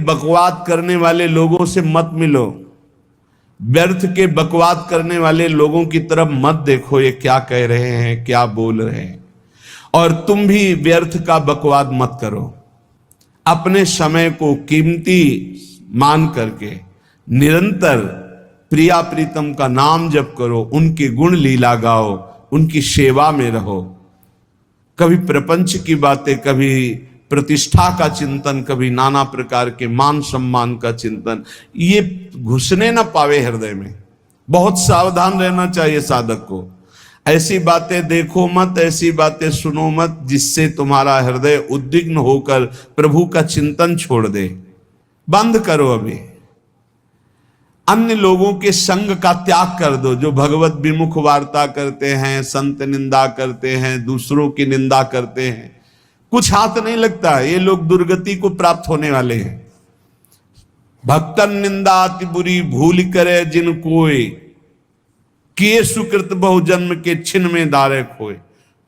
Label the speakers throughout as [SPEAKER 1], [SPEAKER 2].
[SPEAKER 1] बकवाद करने वाले लोगों से मत मिलो, व्यर्थ के बकवाद करने वाले लोगों की तरफ मत देखो, ये क्या कह रहे हैं, क्या बोल रहे हैं। और तुम भी व्यर्थ का बकवाद मत करो। अपने समय को कीमती मान करके निरंतर प्रिया प्रीतम का नाम जप करो, उनके गुण लीला गाओ, उनकी सेवा में रहो। कभी प्रपंच की बातें, कभी प्रतिष्ठा का चिंतन, कभी नाना प्रकार के मान सम्मान का चिंतन, ये घुसने ना पावे हृदय में। बहुत सावधान रहना चाहिए साधक को। ऐसी बातें देखो मत, ऐसी बातें सुनो मत जिससे तुम्हारा हृदय उद्विग्न होकर प्रभु का चिंतन छोड़ दे। बंद करो अभी। अन्य लोगों के संग का त्याग कर दो, जो भगवत विमुख वार्ता करते हैं, संत निंदा करते हैं, दूसरों की निंदा करते हैं। कुछ हाथ नहीं लगता, ये लोग दुर्गति को प्राप्त होने वाले हैं। भक्तन निंदा अति बुरी भूल करे जिन कोय, किए सुकृत बहु जन्म के छिन में दारे खोए।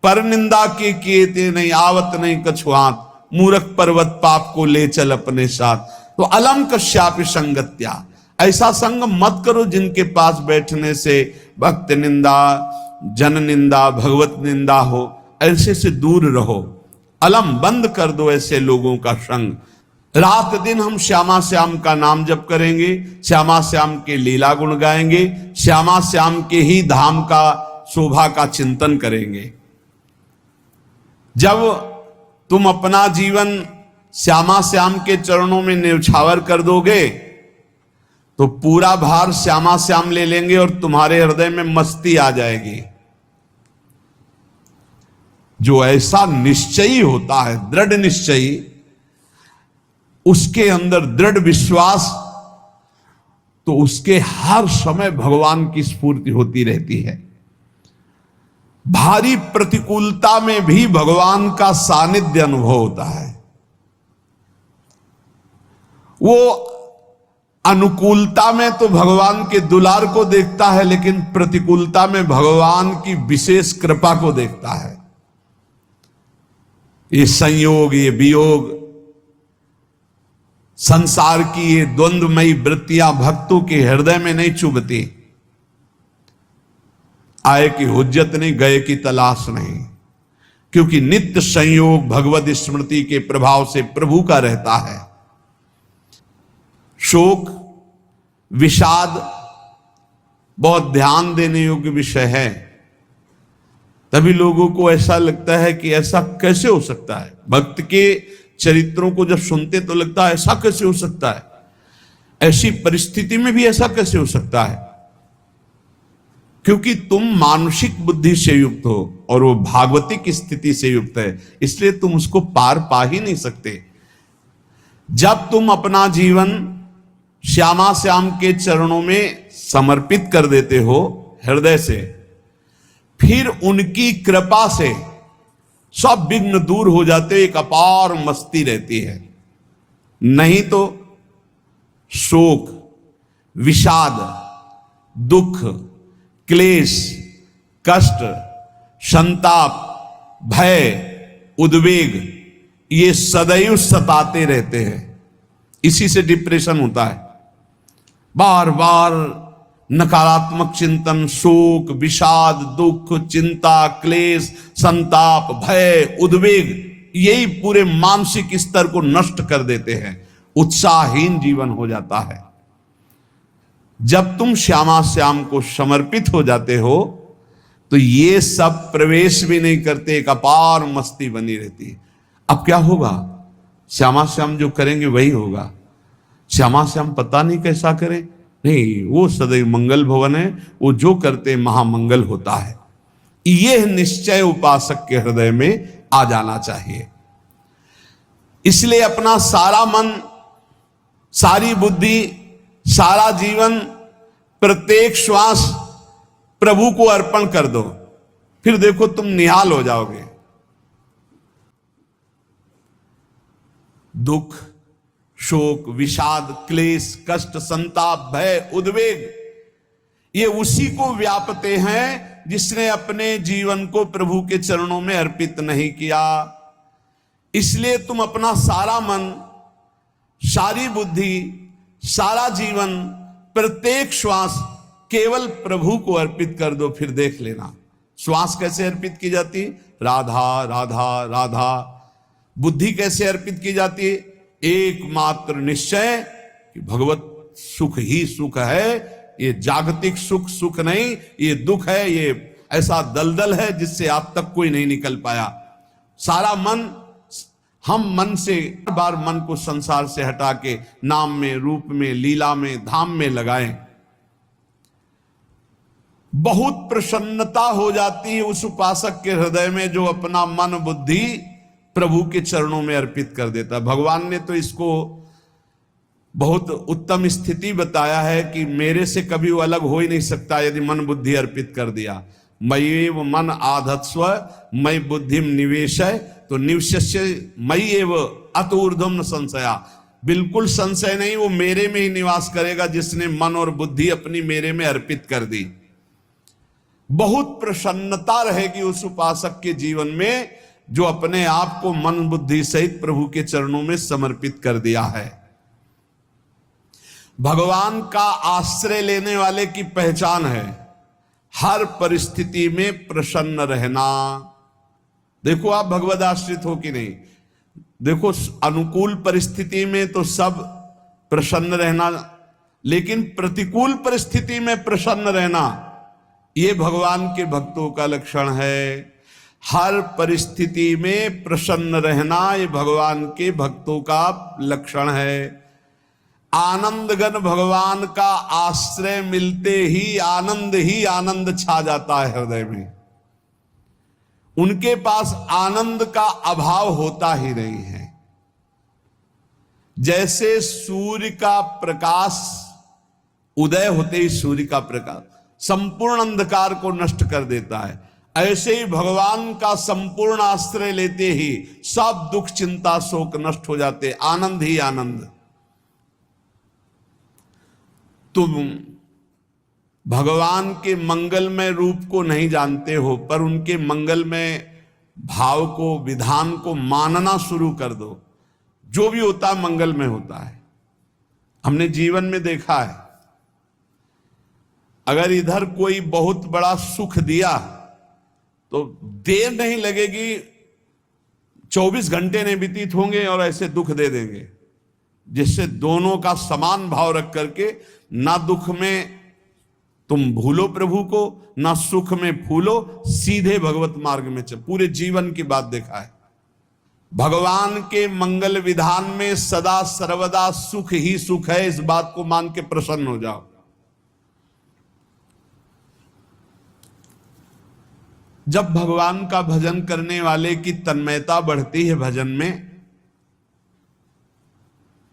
[SPEAKER 1] पर निंदा के किए ते नहीं, आवत नहीं कछु हाथ, मूर्ख पर्वत पाप को ले चल अपने साथ। तो अलम कश्यापि संगत्या, ऐसा संग मत करो जिनके पास बैठने से भक्त निंदा, जन निंदा, भगवत निंदा हो। ऐसे से दूर रहो। अलम, बंद कर दो ऐसे लोगों का संग। रात दिन हम श्यामा श्याम का नाम जप करेंगे, श्यामा श्याम के लीला गुण गाएंगे, श्यामा श्याम के ही धाम का शोभा का चिंतन करेंगे। जब तुम अपना जीवन श्यामा श्याम के चरणों में न्यौछावर कर दोगे तो पूरा भार श्यामा श्याम ले लेंगे और तुम्हारे हृदय में मस्ती आ जाएगी। जो ऐसा निश्चयी होता है, दृढ़ निश्चयी, उसके अंदर दृढ़ विश्वास, तो उसके हर समय भगवान की स्फूर्ति होती रहती है। भारी प्रतिकूलता में भी भगवान का सानिध्य अनुभव होता है। वो अनुकूलता में तो भगवान के दुलार को देखता है, लेकिन प्रतिकूलता में भगवान की विशेष कृपा को देखता है। ये संयोग, ये वियोग, संसार की ये द्वंद्वमयी वृत्तियां भक्तों के हृदय में नहीं चुभती। आए की हुज्जत नहीं, गए की तलाश नहीं, क्योंकि नित्य संयोग भगवत स्मृति के प्रभाव से प्रभु का रहता है। शोक, विषाद बहुत ध्यान देने योग्य विषय है। तभी लोगों को ऐसा लगता है कि ऐसा कैसे हो सकता है। भक्त के चरित्रों को जब सुनते तो लगता है ऐसा कैसे हो सकता है, ऐसी परिस्थिति में भी ऐसा कैसे हो सकता है। क्योंकि तुम मानसिक बुद्धि से युक्त हो और वो भागवतिक स्थिति से युक्त है, इसलिए तुम उसको पार पा ही नहीं सकते। जब तुम अपना जीवन श्यामा श्याम के चरणों में समर्पित कर देते हो हृदय से, फिर उनकी कृपा से सब विघ्न दूर हो जाते, एक अपार मस्ती रहती है। नहीं तो शोक, विषाद, दुख, क्लेश, कष्ट, संताप, भय, उद्वेग, ये सदैव सताते रहते हैं। इसी से डिप्रेशन होता है। बार बार नकारात्मक चिंतन, शोक, विषाद, दुख, चिंता, क्लेश, संताप, भय, उद्वेग, यही पूरे मानसिक स्तर को नष्ट कर देते हैं। उत्साहहीन जीवन हो जाता है। जब तुम श्यामा श्याम को समर्पित हो जाते हो तो ये सब प्रवेश भी नहीं करते, एक अपार मस्ती बनी रहती है। अब क्या होगा? श्यामा श्याम जो करेंगे वही होगा। श्यामा श्याम पता नहीं कैसा करे, नहीं, वो सदैव मंगल भवन है, वो जो करते महामंगल होता है। यह निश्चय उपासक के हृदय में आ जाना चाहिए। इसलिए अपना सारा मन, सारी बुद्धि, सारा जीवन, प्रत्येक श्वास प्रभु को अर्पण कर दो, फिर देखो तुम निहाल हो जाओगे। दुख, शोक, विषाद, क्लेश, कष्ट, संताप, भय, उद्वेग, ये उसी को व्यापते हैं जिसने अपने जीवन को प्रभु के चरणों में अर्पित नहीं किया। इसलिए तुम अपना सारा मन, सारी बुद्धि, सारा जीवन, प्रत्येक श्वास केवल प्रभु को अर्पित कर दो, फिर देख लेना श्वास कैसे अर्पित की जाती, राधा राधा राधा। बुद्धि कैसे अर्पित की जाती, एकमात्र निश्चय कि भगवत सुख ही सुख है, ये जागतिक सुख सुख नहीं, ये दुख है, ये ऐसा दलदल है जिससे आज तक कोई नहीं निकल पाया। सारा मन, हम मन से बार मन को संसार से हटा के नाम में, रूप में, लीला में, धाम में लगाएं, बहुत प्रसन्नता हो जाती है उस उपासक के हृदय में जो अपना मन बुद्धि प्रभु के चरणों में अर्पित कर देता। भगवान ने तो इसको बहुत उत्तम स्थिति बताया है कि मेरे से कभी वो अलग हो ही नहीं सकता यदि मन बुद्धि अर्पित कर दिया। मय्येव मन आधत्स्व मयि बुद्धिम निवेशय, तो निवश्य मय्येव अत ऊर्ध्वं न संशया, बिल्कुल संशय नहीं, वो मेरे में ही निवास करेगा जिसने मन और बुद्धि अपनी मेरे में अर्पित कर दी। बहुत प्रसन्नता रहेगी उस उपासक के जीवन में जो अपने आप को मन बुद्धि सहित प्रभु के चरणों में समर्पित कर दिया है। भगवान का आश्रय लेने वाले की पहचान है हर परिस्थिति में प्रसन्न रहना। देखो आप भगवद आश्रित हो कि नहीं, देखो अनुकूल परिस्थिति में तो सब प्रसन्न रहना, लेकिन प्रतिकूल परिस्थिति में प्रसन्न रहना ये भगवान के भक्तों का लक्षण है। हर परिस्थिति में प्रसन्न रहना ये भगवान के भक्तों का लक्षण है। आनंदगन भगवान का आश्रय मिलते ही आनंद छा जाता है हृदय में। उनके पास आनंद का अभाव होता ही नहीं है। जैसे सूर्य का प्रकाश उदय होते ही सूर्य का प्रकाश संपूर्ण अंधकार को नष्ट कर देता है, ऐसे ही भगवान का संपूर्ण आश्रय लेते ही सब दुख चिंता शोक नष्ट हो जाते, आनंद ही आनंद। तुम भगवान के मंगलमय रूप को नहीं जानते हो, पर उनके मंगलमय भाव को, विधान को मानना शुरू कर दो। जो भी होता है मंगलमय होता है। हमने जीवन में देखा है, अगर इधर कोई बहुत बड़ा सुख दिया तो देर नहीं लगेगी, 24 घंटे नहीं व्यतीत होंगे और ऐसे दुख दे देंगे, जिससे दोनों का समान भाव रख करके ना दुख में तुम भूलो प्रभु को, ना सुख में फूलो, सीधे भगवत मार्ग में चल। पूरे जीवन की बात देखा है, भगवान के मंगल विधान में सदा सर्वदा सुख ही सुख है, इस बात को मान के प्रसन्न हो जाओ। जब भगवान का भजन करने वाले की तन्मयता बढ़ती है भजन में,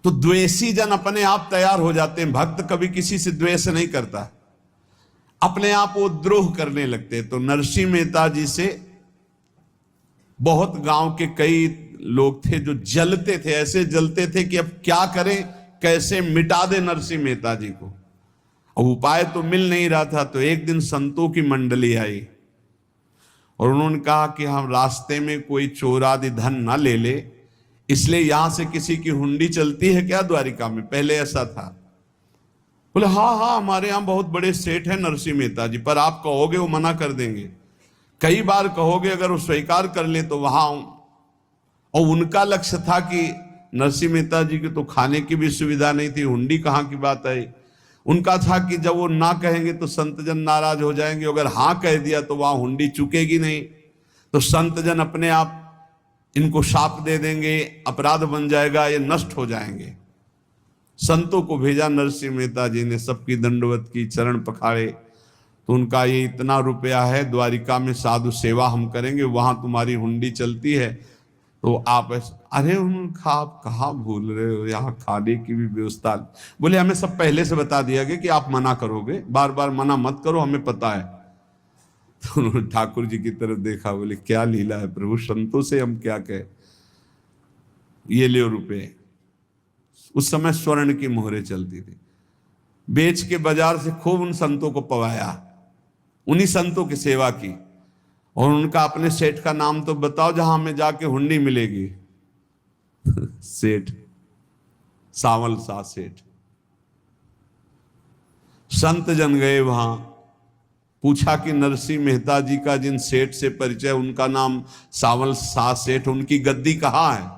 [SPEAKER 1] तो द्वेषी जन अपने आप तैयार हो जाते हैं। भक्त कभी किसी से द्वेष नहीं करता, अपने आप वो द्रोह करने लगते। तो नरसिंह मेहता जी से बहुत गांव के कई लोग थे जो जलते थे, ऐसे जलते थे कि अब क्या करें, कैसे मिटा दे नरसिंह मेहता जी को। अब उपाय तो मिल नहीं रहा था। तो एक दिन संतों की मंडली आई और उन्होंने कहा कि हम रास्ते में कोई चोर आदि धन ना ले ले, इसलिए यहां से किसी की हुंडी चलती है क्या द्वारिका में? पहले ऐसा था। बोले हाँ हाँ, हमारे यहां बहुत बड़े सेठ हैं नरसिंह मेहता जी, पर आप कहोगे वो मना कर देंगे। कई बार कहोगे, अगर वो स्वीकार कर ले तो वहां। और उनका लक्ष्य था कि नरसिंह मेहता जी की तो खाने की भी सुविधा नहीं थी, हुंडी कहाँ की बात आई। उनका था कि जब वो ना कहेंगे तो संतजन नाराज हो जाएंगे, अगर हाँ कह दिया तो वहां हुंडी चुकेगी नहीं, तो संतजन अपने आप इनको शाप दे देंगे, अपराध बन जाएगा, ये नष्ट हो जाएंगे। संतों को भेजा नरसिंह मेहता जी ने, सबकी दंडवत की, चरण पखाड़े। तो उनका ये इतना रुपया है, द्वारिका में साधु सेवा हम करेंगे, वहां तुम्हारी हुंडी चलती है, तो आप अरे उनका आप कहाँ भूल रहे हो, यहाँ खाने की भी व्यवस्था। बोले हमें सब पहले से बता दिया गया कि आप मना करोगे, बार बार मना मत करो, हमें पता है। तो उन्होंने ठाकुर जी की तरफ देखा, बोले क्या लीला है प्रभु, संतों से हम क्या कहें, ये ले रुपए। उस समय स्वर्ण की मोहरें चलती थी, बेच के बाजार से खूब उन संतों को पवाया, उन्हीं संतों की सेवा की। और उनका अपने सेठ का नाम तो बताओ जहां हमें जाके हुंडी मिलेगी। सेठ सावल सा सेठ। संत जन गए वहां, पूछा कि नरसिंह मेहता जी का जिन सेठ से परिचय, उनका नाम सावल सा सेठ, उनकी गद्दी कहाँ है?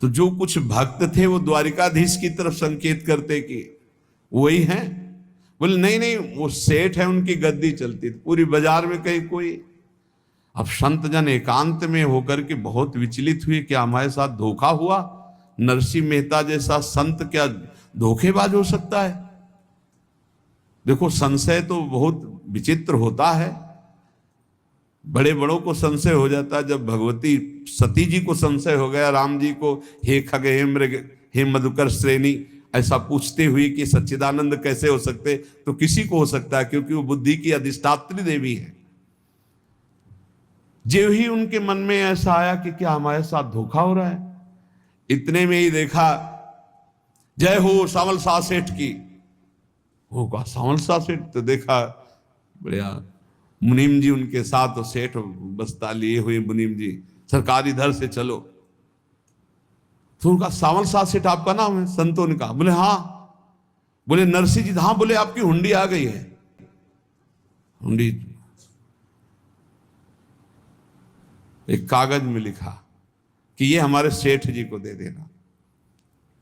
[SPEAKER 1] तो जो कुछ भक्त थे वो द्वारिकाधीश की तरफ संकेत करते कि वही हैं। बोले नहीं नहीं, वो सेठ है, उनकी गद्दी चलती थी पूरी बाजार में कहीं कोई। अब संत जन एकांत में होकर के बहुत विचलित हुए, क्या हमारे साथ धोखा हुआ? नरसिंह मेहता जैसा संत क्या धोखेबाज हो सकता है? देखो, संशय तो बहुत विचित्र होता है। बड़े बड़ों को संशय हो जाता है। जब भगवती सती जी को संशय हो गया, राम जी को, हे खग हे मृग हे मधुकर श्रेणी, ऐसा पूछते हुए कि सच्चिदानंद कैसे हो सकते, तो किसी को हो सकता है, क्योंकि वो बुद्धि की अधिष्ठात्री देवी है। जो ही उनके मन में ऐसा आया कि क्या हमारे साथ धोखा हो रहा है, इतने में ही देखा, जय हो सावल सा सेठ की। होगा सावल सा सेठ, तो देखा बढ़िया मुनीम जी उनके साथ, तो सेठ बस्ता लिए हुए मुनीम जी, सरकार इधर से चलो। तो उनका सावल सा सेठ आपका नाम है? संतों ने कहा। बोले हाँ। बोले नरसिंह जी? हाँ। बोले आपकी हुंडी आ गई है। हुंडी एक कागज में लिखा कि ये हमारे सेठ जी को दे देना।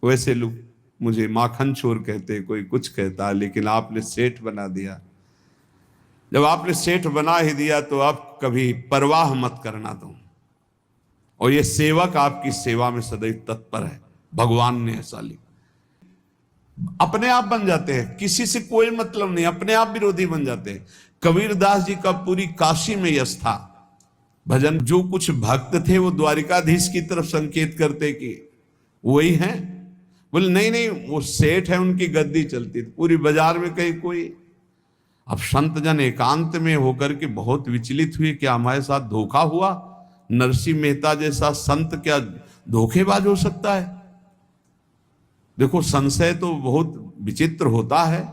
[SPEAKER 1] वैसे लोग मुझे माखन चोर कहते, कोई कुछ कहता, लेकिन आपने सेठ बना दिया। जब आपने सेठ बना ही दिया तो आप कभी परवाह मत करना तुम। और ये सेवक आपकी सेवा में सदैव तत्पर है। भगवान ने ऐसा लिखा। अपने आप बन जाते हैं, किसी से कोई मतलब नहीं, अपने आप विरोधी बन जाते हैं। कबीरदास जी का पूरी काशी में यश था भजन। जो कुछ भक्त थे वो द्वारिकाधीश की तरफ संकेत करते कि वही हैं। बोले नहीं नहीं, वो सेठ है, उनकी गद्दी चलती थी पूरी बाजार में कहीं कोई। अब संत जन एकांत में होकर के बहुत विचलित हुए, क्या हमारे साथ धोखा हुआ? नरसिंह मेहता जैसा संत क्या धोखेबाज हो सकता है? देखो, संशय तो बहुत विचित्र होता है।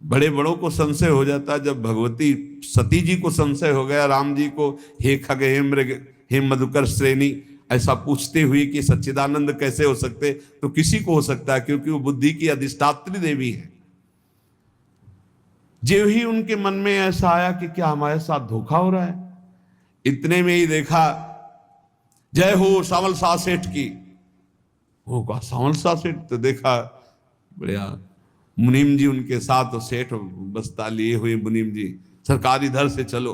[SPEAKER 1] बड़े बड़ों को संशय हो जाता है। जब भगवती सती जी को संशय हो गया, राम जी को, हे खग हे मृग हे मधुकर श्रेणी, ऐसा पूछते हुए कि सच्चिदानंद कैसे हो सकते, तो किसी को हो सकता है, क्योंकि वो बुद्धि की अधिष्ठात्री देवी है। जो ही उनके मन में ऐसा आया कि क्या हमारे साथ धोखा हो रहा है, इतने में ही देखा, जय हो सावल सा सेठ की। होगा सावल सा सेठ, तो देखा बढ़िया मुनीम जी उनके साथ, तो सेठ बस्ता लिए हुए मुनीम जी, सरकार इधर से चलो।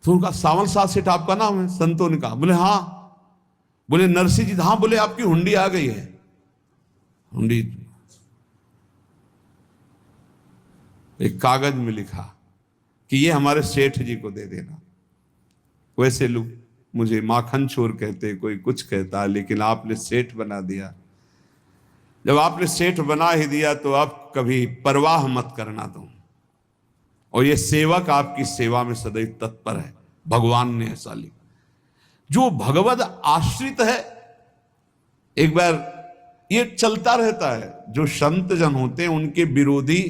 [SPEAKER 1] तो उनका सावल सा सेठ आपका नाम है? संतों ने कहा। बोले हाँ। बोले नरसिंह जी? हाँ। बोले आपकी हुंडी आ गई है। हुंडी एक कागज में लिखा कि ये हमारे सेठ जी को दे देना। वैसे लोग मुझे माखन चोर कहते, कोई कुछ कहता, लेकिन आपने सेठ बना दिया। जब आपने सेठ बना ही दिया तो आप कभी परवाह मत करना तुम। और ये सेवक आपकी सेवा में सदैव तत्पर है। भगवान ने ऐसा लिखा। जो भगवद आश्रित है, एक बार ये चलता रहता है। जो संत जन होते हैं उनके विरोधी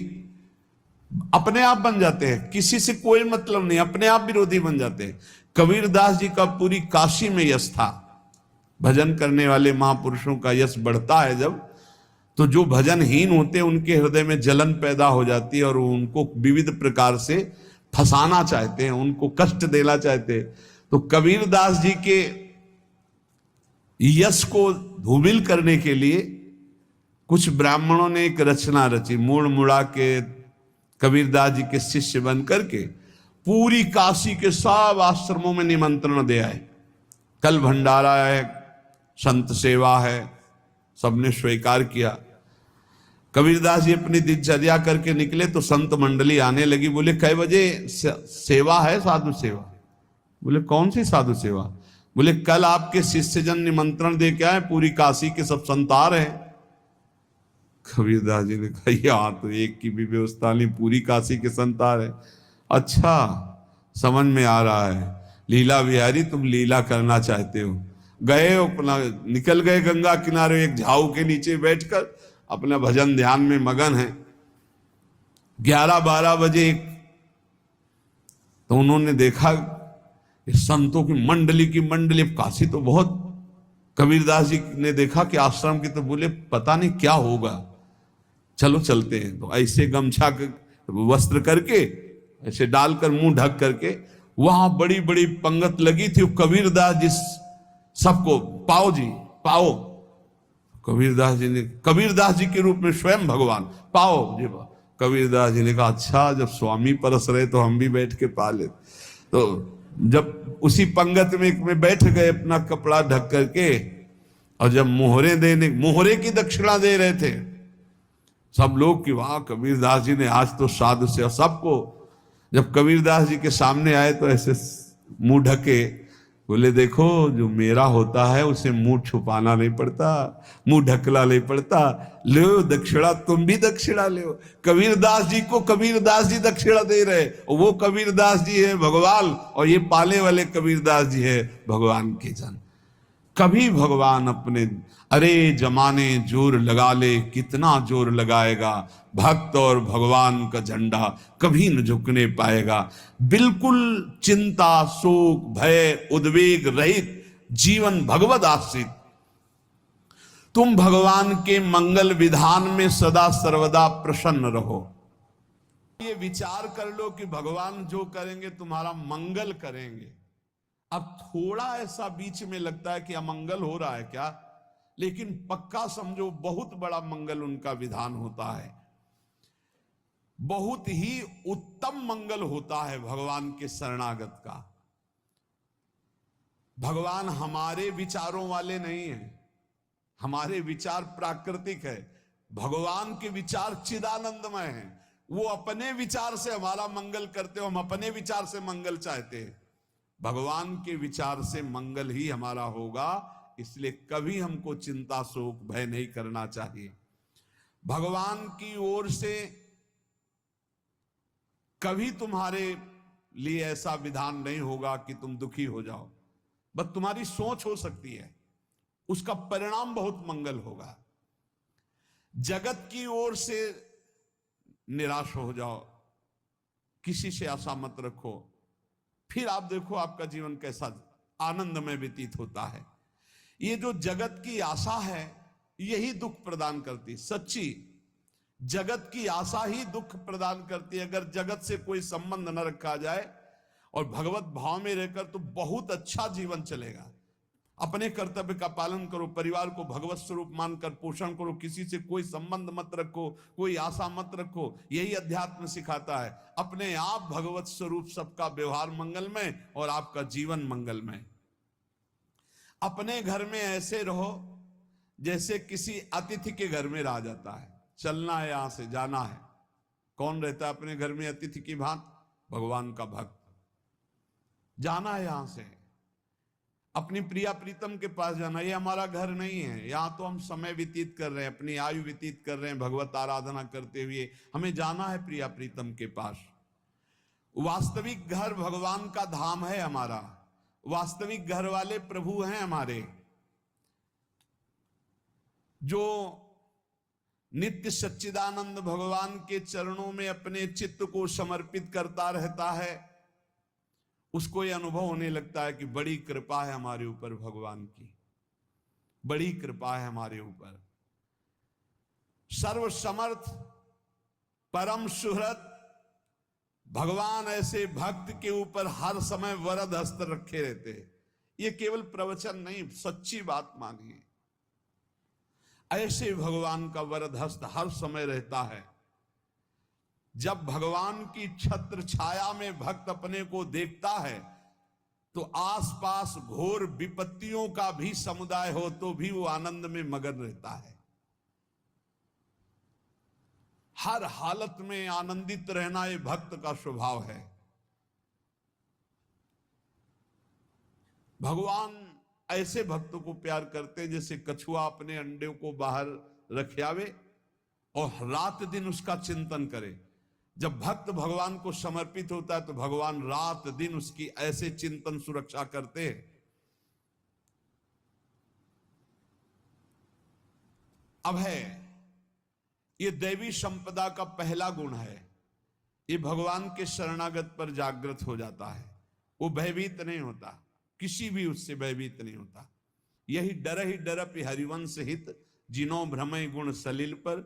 [SPEAKER 1] अपने आप बन जाते हैं, किसी से कोई मतलब नहीं, अपने आप विरोधी बन जाते हैं। कबीरदास जी का पूरी काशी में यश था। भजन करने वाले महापुरुषों का यश बढ़ता है जब, तो जो भजनहीन होते हैं उनके हृदय में जलन पैदा हो जाती है और वो उनको विविध प्रकार से फंसाना चाहते हैं, उनको कष्ट देना चाहते हैं। तो कबीरदास जी के यश को धूमिल करने के लिए कुछ ब्राह्मणों ने एक रचना रची। मूड़ मुड़ा के कबीरदास जी के शिष्य बन करके पूरी काशी के सब आश्रमों में निमंत्रण दे आए। कल भंडारा है, संत सेवा है, सबने स्वीकार किया। कबीरदास जी अपनी दिनचर्या करके निकले तो संत मंडली आने लगी। बोले कै बजे सेवा है? साधु सेवा। बोले कौन सी साधु सेवा? बोले कल आपके शिष्यजन निमंत्रण दे के आए, पूरी काशी के सब संत आ रहे हैं। कबीरदास जी ने कहा यहाँ तो एक की भी व्यवस्था नहीं, पूरी काशी के संत आ रहे। अच्छा, समझ में आ रहा है, लीला बिहारी तुम लीला करना चाहते हो। गए अपना निकल गए गंगा किनारे, एक झाऊ के नीचे बैठकर अपना भजन ध्यान में मगन है। 11-12 बजे तो उन्होंने देखा संतों की मंडली, काशी तो बहुत कबीरदास जी ने देखा कि आश्रम की, तो बोले पता नहीं क्या होगा, चलो चलते हैं। तो ऐसे गमछा वस्त्र करके ऐसे डालकर मुंह ढक करके, वहां बड़ी बड़ी पंगत लगी थी। कबीरदास जी सबको पाओ जी पाओ। कबीरदास जी ने, कबीरदास जी के रूप में स्वयं भगवान, पाओ जी पाओ। कबीरदास जी ने कहा अच्छा, जब स्वामी परस रहे तो हम भी बैठ के पा ले। तो जब उसी पंगत में बैठ गए अपना कपड़ा ढक करके, और जब मोहरे की दक्षिणा दे रहे थे सब लोग कि वाह कबीरदास जी ने आज तो साधु से, सबको जब कबीरदास जी के सामने आए तो ऐसे मुंह ढके, बोले देखो जो मेरा होता है उसे मुंह छुपाना नहीं पड़ता, मुंह ढकला नहीं पड़ता, लो दक्षिणा, तुम भी दक्षिणा ले। कबीरदास जी को कबीरदास जी दक्षिणा दे रहे, वो कबीरदास जी है भगवान, और ये पाले वाले कबीरदास जी है भगवान के जन। कभी भगवान अपने, अरे जमाने जोर लगा ले, कितना जोर लगाएगा, भक्त और भगवान का झंडा कभी न झुकने पाएगा। बिल्कुल चिंता शोक भय उद्वेग रहित जीवन भगवत आश्रित, तुम भगवान के मंगल विधान में सदा सर्वदा प्रसन्न रहो। ये विचार कर लो कि भगवान जो करेंगे तुम्हारा मंगल करेंगे। अब थोड़ा ऐसा बीच में लगता है कि अमंगल हो रहा है क्या, लेकिन पक्का समझो बहुत बड़ा मंगल उनका विधान होता है, बहुत ही उत्तम मंगल होता है भगवान के शरणागत का। भगवान हमारे विचारों वाले नहीं है, हमारे विचार प्राकृतिक है, भगवान के विचार चिदानंदमय हैं। वो अपने विचार से हमारा मंगल करते हो, हम अपने विचार से मंगल चाहते हैं। भगवान के विचार से मंगल ही हमारा होगा, इसलिए कभी हमको चिंता शोक भय नहीं करना चाहिए। भगवान की ओर से कभी तुम्हारे लिए ऐसा विधान नहीं होगा कि तुम दुखी हो जाओ, बस तुम्हारी सोच हो सकती है, उसका परिणाम बहुत मंगल होगा। जगत की ओर से निराश हो जाओ, किसी से आशा मत रखो, फिर आप देखो आपका जीवन कैसा आनंदमय व्यतीत होता है। ये जो जगत की आशा है यही दुख प्रदान करती, सच्ची जगत की आशा ही दुख प्रदान करती है। अगर जगत से कोई संबंध न रखा जाए और भगवत भाव में रहकर तो बहुत अच्छा जीवन चलेगा। अपने कर्तव्य का पालन करो, परिवार को भगवत स्वरूप मानकर पोषण करो, किसी से कोई संबंध मत रखो, कोई आशा मत रखो, यही अध्यात्म सिखाता है। अपने आप भगवत स्वरूप, सबका व्यवहार मंगलमय और आपका जीवन मंगलमय। अपने घर में ऐसे रहो जैसे किसी अतिथि के घर में रह जाता है, चलना है यहां से जाना है। कौन रहता है अपने घर में अतिथि की भांति? भगवान का भक्त। जाना है यहां से, अपनी प्रिया प्रीतम के पास जाना। ये हमारा घर नहीं है, यहां तो हम समय व्यतीत कर रहे हैं, अपनी आयु व्यतीत कर रहे हैं भगवत आराधना करते हुए। हमें जाना है प्रिया प्रीतम के पास। वास्तविक घर भगवान का धाम है हमारा, वास्तविक घर वाले प्रभु हैं हमारे। जो नित्य सच्चिदानंद भगवान के चरणों में अपने चित्त को समर्पित करता रहता है, उसको यह अनुभव होने लगता है कि बड़ी कृपा है हमारे ऊपर भगवान की, बड़ी कृपा है हमारे ऊपर। सर्वसमर्थ परम सुहृद भगवान ऐसे भक्त के ऊपर हर समय वरद हस्त रखे रहते हैं। ये केवल प्रवचन नहीं, सच्ची बात मानिए। ऐसे भगवान का वरद हस्त हर समय रहता है। जब भगवान की छत्र छाया में भक्त अपने को देखता है तो आसपास घोर विपत्तियों का भी समुदाय हो तो भी वो आनंद में मगन रहता है। हर हालत में आनंदित रहना ये भक्त का स्वभाव है। भगवान ऐसे भक्तों को प्यार करते जैसे कछुआ अपने अंडे को बाहर रख आवे और रात दिन उसका चिंतन करे। जब भक्त भगवान को समर्पित होता है तो भगवान रात दिन उसकी ऐसे चिंतन सुरक्षा करते हैं। अब है ये दैवी संपदा का पहला गुण है, ये भगवान के शरणागत पर जागृत हो जाता है। वो भयभीत नहीं होता, किसी भी उससे भयभीत नहीं होता। यही डरप हरिवंश हित, जिनो भ्रमय गुण सलिल पर।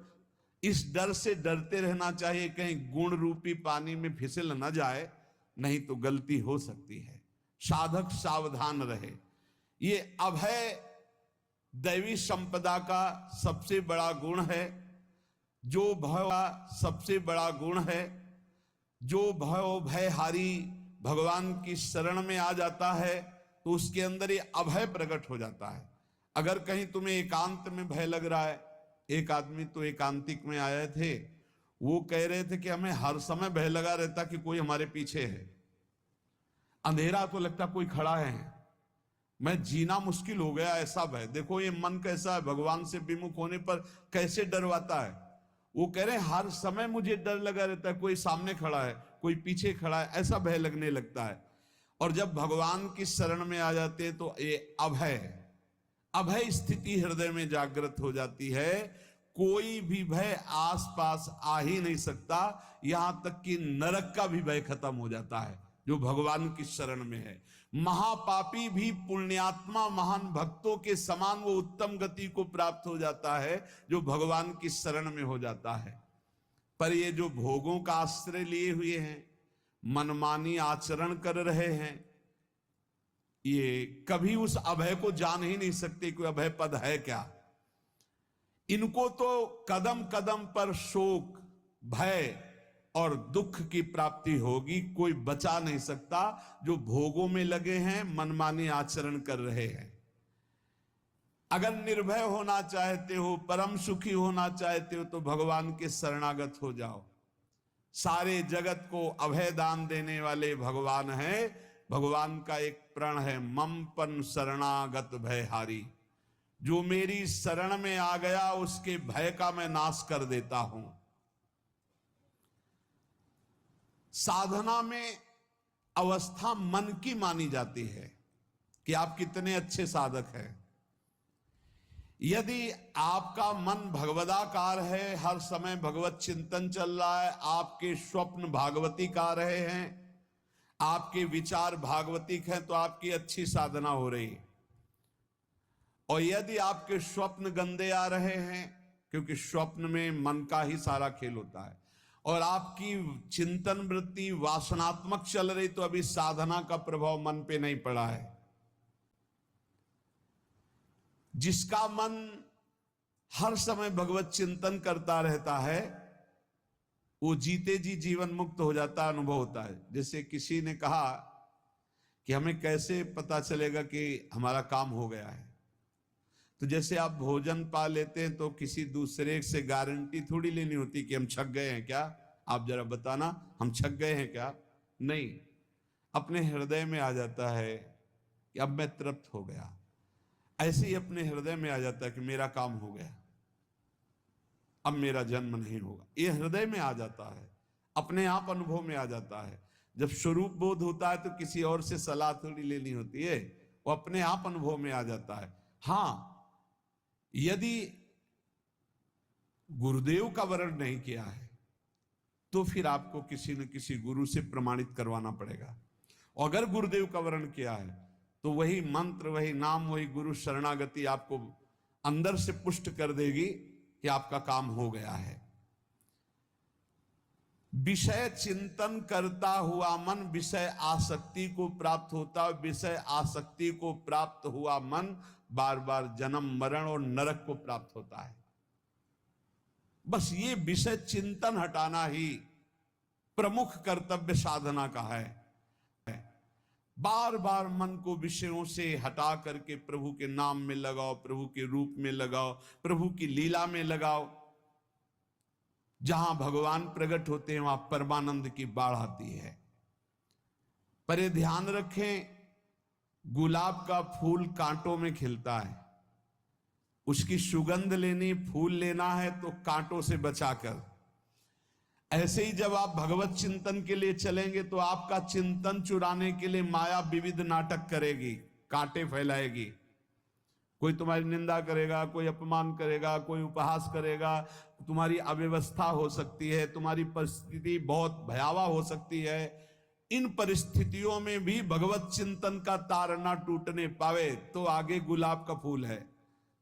[SPEAKER 1] इस डर से डरते रहना चाहिए कहीं गुण रूपी पानी में फिसल न जाए, नहीं तो गलती हो सकती है। साधक सावधान रहे। ये अभय दैवी संपदा का सबसे बड़ा गुण है, जो भय का सबसे बड़ा गुण है। जो भयहारी भगवान की शरण में आ जाता है तो उसके अंदर ये अभय प्रकट हो जाता है। अगर कहीं तुम्हें एकांत में भय लग रहा है, एक आदमी तो एकांतिक में आए थे, वो कह रहे थे कि हमें हर समय भय लगा रहता कि कोई हमारे पीछे है, अंधेरा तो लगता कोई खड़ा है, मैं जीना मुश्किल हो गया, ऐसा भय। देखो ये मन कैसा है, भगवान से विमुख होने पर कैसे डरवाता है। वो कह रहे हैं हर समय मुझे डर लगा रहता है, कोई सामने खड़ा है, कोई पीछे खड़ा है, ऐसा भय लगने लगता है। और जब भगवान की शरण में आ जाते हैं तो ये अभय स्थिति हृदय में जागृत हो जाती है। कोई भी भय आसपास आ ही नहीं सकता, यहां तक कि नरक का भी भय खत्म हो जाता है जो भगवान की शरण में है। महापापी भी पुण्यात्मा महान भक्तों के समान वो उत्तम गति को प्राप्त हो जाता है जो भगवान की शरण में हो जाता है। पर ये जो भोगों का आश्रय लिए हुए हैं, मनमानी आचरण कर रहे हैं, ये कभी उस अभय को जान ही नहीं सकते कोई अभय पद है क्या। इनको तो कदम कदम पर शोक, भय और दुख की प्राप्ति होगी, कोई बचा नहीं सकता। जो भोगों में लगे हैं, मनमानी आचरण कर रहे हैं। अगर निर्भय होना चाहते हो, परम सुखी होना चाहते हो, तो भगवान के शरणागत हो जाओ। सारे जगत को अभय दान देने वाले भगवान हैं। भगवान का एक प्रण है, मम पन शरणागत भयहारी। जो मेरी शरण में आ गया उसके भय का मैं नाश कर देता हूं। साधना में अवस्था मन की मानी जाती है कि आप कितने अच्छे साधक हैं। यदि आपका मन भगवदाकार है, हर समय भगवत चिंतन चल रहा है, आपके स्वप्न भागवती का रहे हैं, आपके विचार भागवतिक हैं, तो आपकी अच्छी साधना हो रही है। और यदि आपके स्वप्न गंदे आ रहे हैं, क्योंकि स्वप्न में मन का ही सारा खेल होता है, और आपकी चिंतन वृत्ति वासनात्मक चल रही, तो अभी साधना का प्रभाव मन पे नहीं पड़ा है। जिसका मन हर समय भगवत चिंतन करता रहता है, वो जीते जी जीवन मुक्त हो जाता, अनुभव होता है। जैसे किसी ने कहा कि हमें कैसे पता चलेगा कि हमारा काम हो गया है, तो जैसे आप भोजन पा लेते हैं तो किसी दूसरे से गारंटी थोड़ी लेनी होती कि हम छक गए हैं क्या, आप जरा बताना हम छक गए हैं क्या। नहीं, अपने हृदय में आ जाता है कि अब मैं तृप्त हो गया। ऐसे ही अपने हृदय में आ जाता है कि मेरा काम हो गया, अब मेरा जन्म नहीं होगा। ये हृदय में आ जाता है, अपने आप अनुभव में आ जाता है। जब स्वरूप बोध होता है तो किसी और से सलाह थोड़ी लेनी होती है, वो अपने आप अनुभव में आ जाता है। हाँ, यदि गुरुदेव का वर्ण नहीं किया है तो फिर आपको किसी न किसी गुरु से प्रमाणित करवाना पड़ेगा। और अगर गुरुदेव का वर्ण किया है तो वही मंत्र, वही नाम, वही गुरु शरणागति आपको अंदर से पुष्ट कर देगी कि आपका काम हो गया है। विषय चिंतन करता हुआ मन विषय आसक्ति को प्राप्त होता है। विषय आसक्ति को प्राप्त हुआ मन बार बार जन्म मरण और नरक को प्राप्त होता है। बस ये विषय चिंतन हटाना ही प्रमुख कर्तव्य साधना का है। बार बार मन को विषयों से हटा करके प्रभु के नाम में लगाओ, प्रभु के रूप में लगाओ, प्रभु की लीला में लगाओ। जहां भगवान प्रकट होते हैं वहां परमानंद की बाढ़ आती है। पर ये ध्यान रखें, गुलाब का फूल कांटों में खिलता है, उसकी सुगंध लेनी, फूल लेना है तो कांटों से बचाकर। ऐसे ही जब आप भगवत चिंतन के लिए चलेंगे तो आपका चिंतन चुराने के लिए माया विविध नाटक करेगी, कांटे फैलाएगी। कोई तुम्हारी निंदा करेगा, कोई अपमान करेगा, कोई उपहास करेगा, तुम्हारी अव्यवस्था हो सकती है, तुम्हारी परिस्थिति बहुत भयावह हो सकती है। इन परिस्थितियों में भी भगवत चिंतन का तार ना टूटने पावे तो आगे गुलाब का फूल है।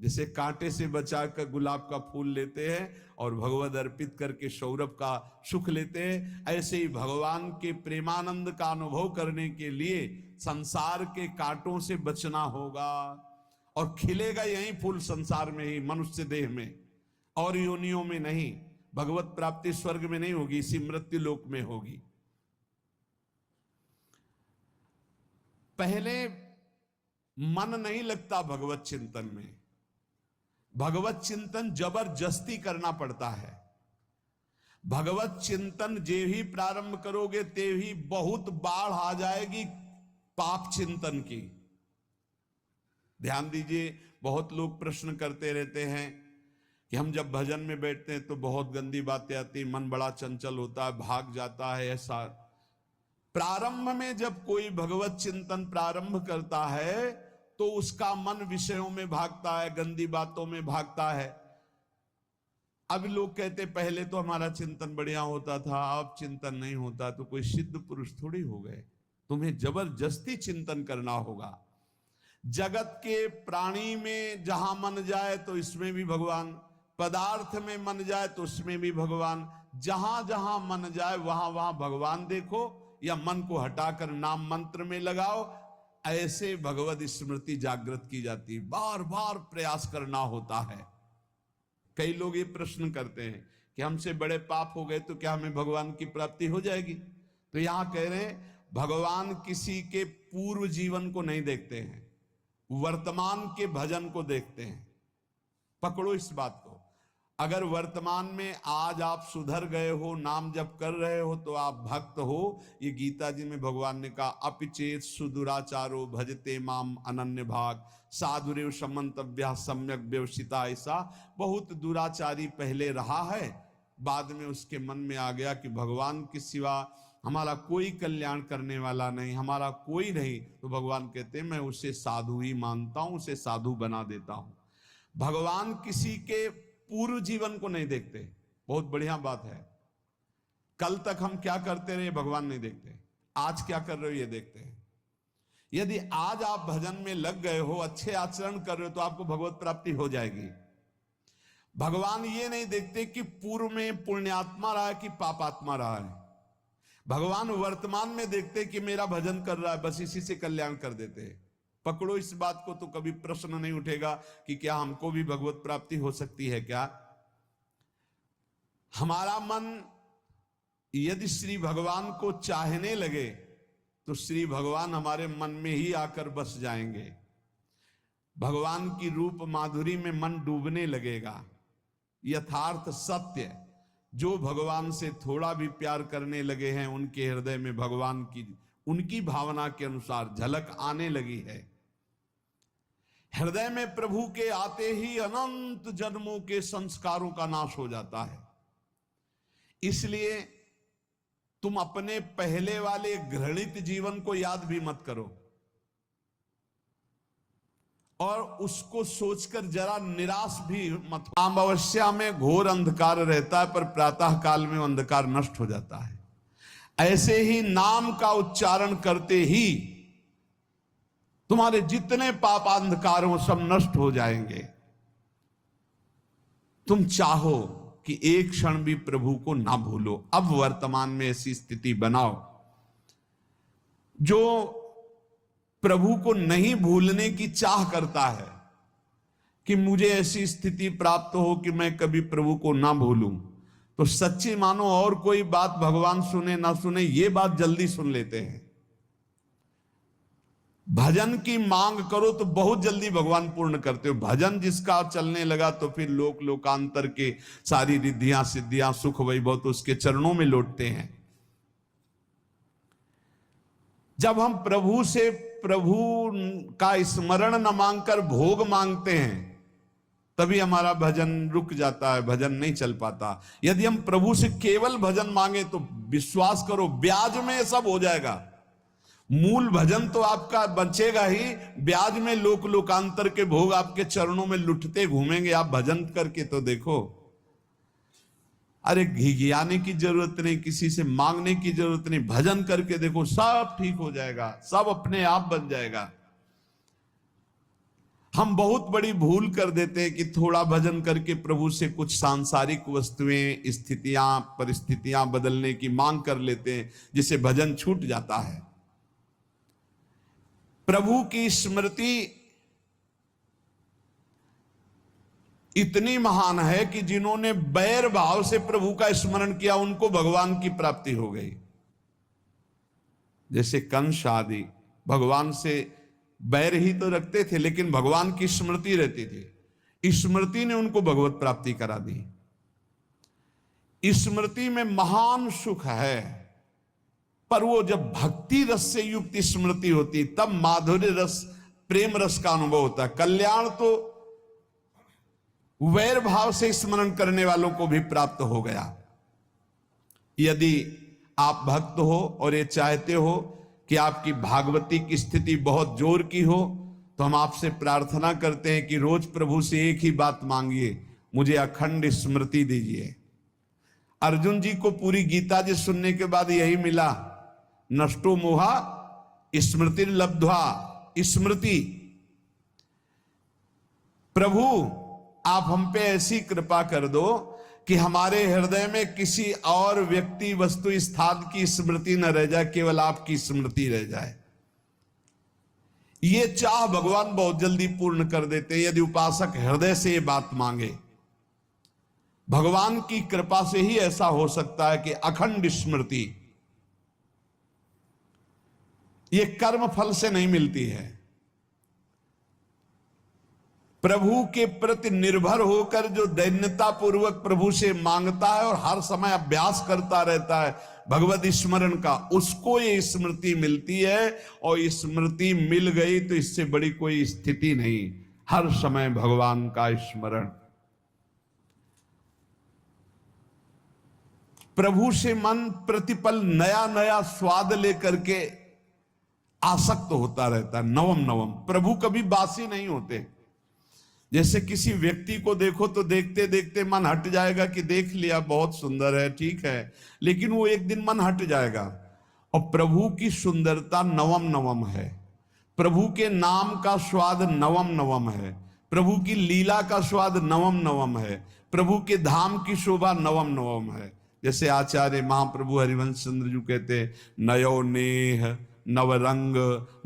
[SPEAKER 1] जैसे कांटे से बचाकर गुलाब का फूल लेते हैं और भगवत अर्पित करके सौरभ का सुख लेते हैं, ऐसे ही भगवान के प्रेमानंद का अनुभव करने के लिए संसार के कांटों से बचना होगा। और खिलेगा यही फूल संसार में ही, मनुष्य देह में, और योनियों में नहीं। भगवत प्राप्ति स्वर्ग में नहीं होगी, इसी मृत्यु लोक में होगी। पहले मन नहीं लगता भगवत चिंतन में। भगवत चिंतन जबरदस्ती करना पड़ता है। भगवत चिंतन जे ही प्रारंभ करोगे ते ही बहुत बाढ़ आ जाएगी पाप चिंतन की। ध्यान दीजिए, बहुत लोग प्रश्न करते रहते हैं कि हम जब भजन में बैठते हैं तो बहुत गंदी बातें आती, मन बड़ा चंचल होता है, भाग जाता है। ऐसा प्रारंभ में जब कोई भगवत चिंतन प्रारंभ करता है तो उसका मन विषयों में भागता है, गंदी बातों में भागता है। अब लोग कहते पहले तो हमारा चिंतन बढ़िया होता था, अब चिंतन नहीं होता। तो कोई सिद्ध पुरुष थोड़ी हो गए। तुम्हें जबरदस्ती चिंतन करना होगा। जगत के प्राणी में जहां मन जाए तो इसमें भी भगवान, पदार्थ में मन जाए तो उसमें भी भगवान, जहां जहां मन जाए वहां वहां भगवान देखो, या मन को हटाकर नाम मंत्र में लगाओ। ऐसे भगवत स्मृति जागृत की जाती है। बार बार प्रयास करना होता है। कई लोग ये प्रश्न करते हैं कि हमसे बड़े पाप हो गए तो क्या हमें भगवान की प्राप्ति हो जाएगी? तो यहां कह रहे हैं भगवान किसी के पूर्व जीवन को नहीं देखते हैं, वर्तमान के भजन को देखते हैं। पकड़ो इस बात को। अगर वर्तमान में आज आप सुधर गए हो, नाम जप कर रहे हो, तो आप भक्त हो। ये गीता जी में भगवान ने कहा, अपिचेत सुदुराचारो भजते माम अनन्य भाग साधुरेव समंतव्या सम्यक व्यवसिता। ऐसा बहुत दुराचारी पहले रहा है, बाद में उसके मन में आ गया कि भगवान के सिवा हमारा कोई कल्याण करने वाला नहीं, हमारा कोई नहीं। तो भगवान कहते हैं मैं उसे साधु ही मानता हूं, उसे साधु बना देता हूं। भगवान किसी के पूर्व जीवन को नहीं देखते। बहुत बढ़िया बात है। कल तक हम क्या करते रहे भगवान नहीं देखते, आज क्या कर रहे हो ये देखते हैं। यदि आज आप भजन में लग गए हो, अच्छे आचरण कर रहे हो, तो आपको भगवत प्राप्ति हो जाएगी। भगवान ये नहीं देखते कि पूर्व में पुण्यात्मा रहा है कि पापात्मा रहा है। भगवान वर्तमान में देखते कि मेरा भजन कर रहा है, बस इसी से कल्याण कर देते हैं। पकड़ो इस बात को, तो कभी प्रश्न नहीं उठेगा कि क्या हमको भी भगवत प्राप्ति हो सकती है क्या। हमारा मन यदि श्री भगवान को चाहने लगे तो श्री भगवान हमारे मन में ही आकर बस जाएंगे। भगवान की रूप माधुरी में मन डूबने लगेगा। यथार्थ सत्य, जो भगवान से थोड़ा भी प्यार करने लगे हैं उनके हृदय में भगवान की, उनकी भावना के अनुसार झलक आने लगी है। हृदय में प्रभु के आते ही अनंत जन्मों के संस्कारों का नाश हो जाता है। इसलिए तुम अपने पहले वाले घृणित जीवन को याद भी मत करो और उसको सोचकर जरा निराश भी मत। अमावस्या में घोर अंधकार रहता है, पर प्रातः काल में अंधकार नष्ट हो जाता है। ऐसे ही नाम का उच्चारण करते ही तुम्हारे जितने पाप अंधकार हो सब नष्ट हो जाएंगे। तुम चाहो कि एक क्षण भी प्रभु को ना भूलो। अब वर्तमान में ऐसी स्थिति बनाओ। जो प्रभु को नहीं भूलने की चाह करता है कि मुझे ऐसी स्थिति प्राप्त हो कि मैं कभी प्रभु को ना भूलूं, तो सच्ची मानो और कोई बात भगवान सुने ना सुने, ये बात जल्दी सुन लेते हैं। भजन की मांग करो तो बहुत जल्दी भगवान पूर्ण करते हो। भजन जिसका चलने लगा तो फिर लोक लोकांतर के सारी रिद्धियां सिद्धियां सुख वैभव तो उसके चरणों में लौटते हैं। जब हम प्रभु से प्रभु का स्मरण न मांगकर भोग मांगते हैं तभी हमारा भजन रुक जाता है, भजन नहीं चल पाता। यदि हम प्रभु से केवल भजन मांगे तो विश्वास करो ब्याज में सब हो जाएगा। मूल भजन तो आपका बचेगा ही, ब्याज में लोक लोकांतर के भोग आपके चरणों में लुटते घूमेंगे। आप भजन करके तो देखो। अरे घिघियाने की जरूरत नहीं, किसी से मांगने की जरूरत नहीं, भजन करके देखो सब ठीक हो जाएगा, सब अपने आप बन जाएगा। हम बहुत बड़ी भूल कर देते हैं कि थोड़ा भजन करके प्रभु से कुछ सांसारिक वस्तुएं, स्थितियां, परिस्थितियां बदलने की मांग कर लेते हैं, जिससे भजन छूट जाता है। प्रभु की स्मृति इतनी महान है कि जिन्होंने बैर भाव से प्रभु का स्मरण किया उनको भगवान की प्राप्ति हो गई। जैसे कंस आदि भगवान से बैर ही तो रखते थे, लेकिन भगवान की स्मृति रहती थी, स्मृति ने उनको भगवत प्राप्ति करा दी। स्मृति में महान सुख है, पर वो जब भक्ति रस से युक्त स्मृति होती तब माधुर्य रस, प्रेम रस का अनुभव होता है। कल्याण तो वैर भाव से स्मरण करने वालों को भी प्राप्त हो गया। यदि आप भक्त हो और ये चाहते हो कि आपकी भागवती की स्थिति बहुत जोर की हो, तो हम आपसे प्रार्थना करते हैं कि रोज प्रभु से एक ही बात मांगिए, मुझे अखंड स्मृति दीजिए। अर्जुन जी को पूरी गीता जी सुनने के बाद यही मिला, नष्टो मोहा स्मृति लब्ध्वा। स्मृति, प्रभु आप हम पे ऐसी कृपा कर दो कि हमारे हृदय में किसी और व्यक्ति, वस्तु, स्थान की स्मृति न रह जाए, केवल आपकी स्मृति रह जाए। ये चाह भगवान बहुत जल्दी पूर्ण कर देते हैं यदि उपासक हृदय से ये बात मांगे। भगवान की कृपा से ही ऐसा हो सकता है कि अखंड स्मृति, ये कर्म फल से नहीं मिलती है। प्रभु के प्रति निर्भर होकर जो दैन्यता पूर्वक प्रभु से मांगता है और हर समय अभ्यास करता रहता है भगवत स्मरण का, उसको ये स्मृति मिलती है। और स्मृति मिल गई तो इससे बड़ी कोई स्थिति नहीं, हर समय भगवान का स्मरण। प्रभु से मन प्रतिपल नया नया स्वाद लेकर के आसक्त होता रहता है, नवम नवम। प्रभु कभी बासी नहीं होते। जैसे किसी व्यक्ति को देखो तो देखते देखते मन हट जाएगा कि देख लिया, बहुत सुंदर है, ठीक है, लेकिन वो एक दिन मन हट जाएगा। और प्रभु की सुंदरता नवम नवम है, प्रभु के नाम का स्वाद नवम नवम है, प्रभु की लीला का स्वाद नवम नवम है, प्रभु के धाम की शोभा नवम नवम है। जैसे आचार्य महाप्रभु हरिवंश चंद्र जी कहते, नयो नेह नव रंग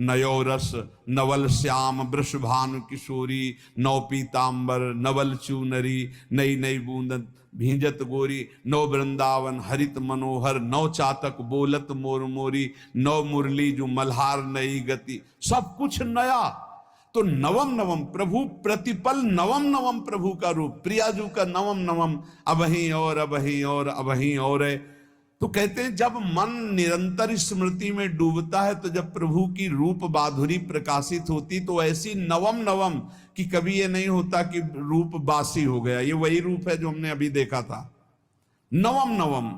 [SPEAKER 1] नयो रस नवल श्याम वृषभानु किशोरी, नव पीतांबर नवल चूनरी, नई नई बूंदन भींजत गोरी, नव वृंदावन हरित मनोहर, नव चातक बोलत मोर मोरी, नव मुरली जो मल्हार नई गति, सब कुछ नया। तो नवम नवम प्रभु प्रतिपल नवम नवम प्रभु का रूप, प्रियाजू का नवम नवम, अबहीं और अबहीं और अबहीं और है। तो कहते हैं जब मन निरंतर स्मृति में डूबता है तो जब प्रभु की रूप माधुरी प्रकाशित होती तो ऐसी नवम नवम कि कभी ये नहीं होता कि रूप बासी हो गया, ये वही रूप है जो हमने अभी देखा था, नवम नवम।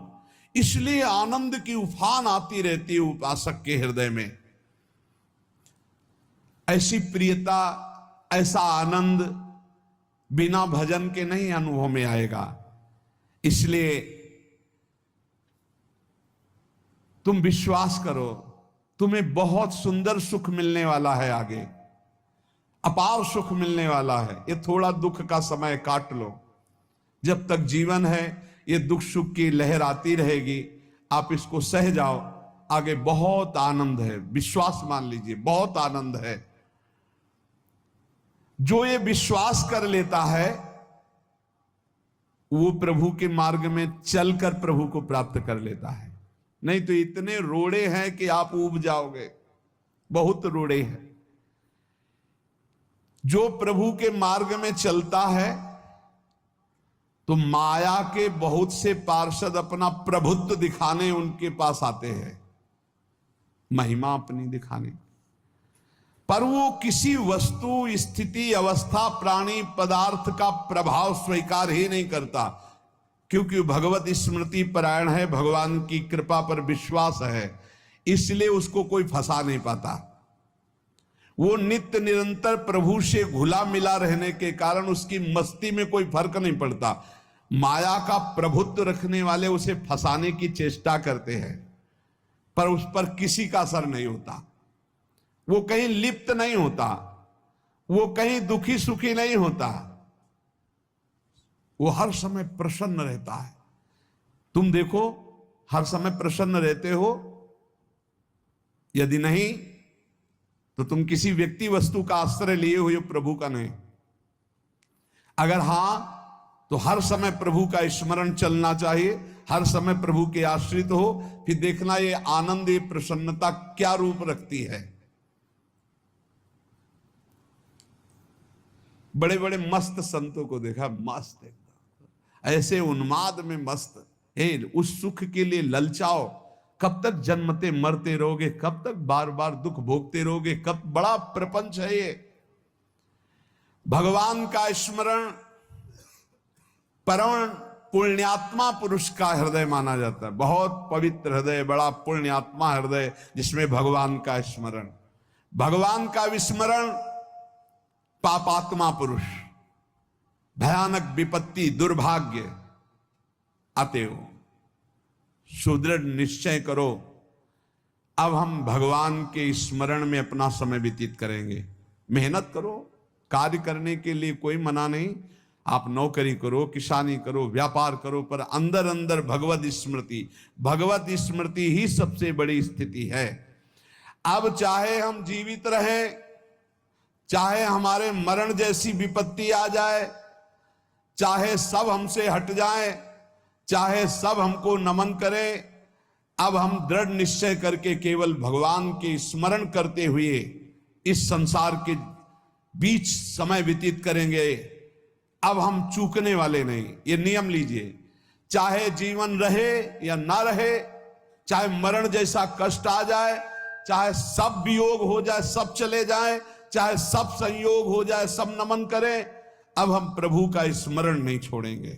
[SPEAKER 1] इसलिए आनंद की उफान आती रहती है उपासक के हृदय में। ऐसी प्रियता, ऐसा आनंद बिना भजन के नहीं अनुभव में आएगा। इसलिए तुम विश्वास करो, तुम्हें बहुत सुंदर सुख मिलने वाला है, आगे अपार सुख मिलने वाला है। ये थोड़ा दुख का समय काट लो, जब तक जीवन है ये दुख सुख की लहर आती रहेगी, आप इसको सह जाओ, आगे बहुत आनंद है, विश्वास मान लीजिए, बहुत आनंद है। जो ये विश्वास कर लेता है वो प्रभु के मार्ग में चलकर प्रभु को प्राप्त कर लेता है। नहीं तो इतने रोड़े हैं कि आप ऊब जाओगे, बहुत रोड़े हैं। जो प्रभु के मार्ग में चलता है तो माया के बहुत से पार्षद अपना प्रभुत्व दिखाने उनके पास आते हैं, महिमा अपनी दिखाने, पर वो किसी वस्तु, स्थिति, अवस्था, प्राणी, पदार्थ का प्रभाव स्वीकार ही नहीं करता, क्योंकि भगवत स्मृति परायण है, भगवान की कृपा पर विश्वास है, इसलिए उसको कोई फंसा नहीं पाता। वो नित्य निरंतर प्रभु से घुला मिला रहने के कारण उसकी मस्ती में कोई फर्क नहीं पड़ता। माया का प्रभुत्व रखने वाले उसे फंसाने की चेष्टा करते हैं, पर उस पर किसी का असर नहीं होता। वो कहीं लिप्त नहीं होता, वो कहीं दुखी सुखी नहीं होता, वो हर समय प्रसन्न रहता है। तुम देखो, हर समय प्रसन्न रहते हो? यदि नहीं तो तुम किसी व्यक्ति वस्तु का आश्रय लिए हुए, प्रभु का नहीं। अगर हां तो हर समय प्रभु का स्मरण चलना चाहिए, हर समय प्रभु के आश्रित हो। फिर देखना ये आनंद, ये प्रसन्नता क्या रूप रखती है। बड़े बड़े मस्त संतों को देखा, मस्त एकदम ऐसे उन्माद में मस्त। हे, उस सुख के लिए ललचाओ, कब तक जन्मते मरते रहोगे, कब तक बार बार दुख भोगते रहोगे, कब बड़ा प्रपंच है ये। भगवान का स्मरण परम पुण्यात्मा पुरुष का हृदय माना जाता है। बहुत पवित्र हृदय, बड़ा पुण्यात्मा हृदय, जिसमें भगवान का स्मरण। भगवान का विस्मरण पापात्मा पुरुष, भयानक विपत्ति, दुर्भाग्य। अतएव सुदृढ़ निश्चय करो, अब हम भगवान के स्मरण में अपना समय व्यतीत करेंगे। मेहनत करो, कार्य करने के लिए कोई मना नहीं। आप नौकरी करो, किसानी करो, व्यापार करो, पर अंदर अंदर भगवत स्मृति, भगवत स्मृति ही सबसे बड़ी स्थिति है। अब चाहे हम जीवित रहें, चाहे हमारे मरण जैसी विपत्ति आ जाए, चाहे सब हमसे हट जाए, चाहे सब हमको नमन करें, अब हम दृढ़ निश्चय करके केवल भगवान के स्मरण करते हुए इस संसार के बीच समय व्यतीत करेंगे। अब हम चूकने वाले नहीं। ये नियम लीजिए, चाहे जीवन रहे या ना रहे, चाहे मरण जैसा कष्ट आ जाए, चाहे सब वियोग हो जाए, सब चले जाए, चाहे सब संयोग हो जाए, सब नमन करें, अब हम प्रभु का स्मरण नहीं छोड़ेंगे।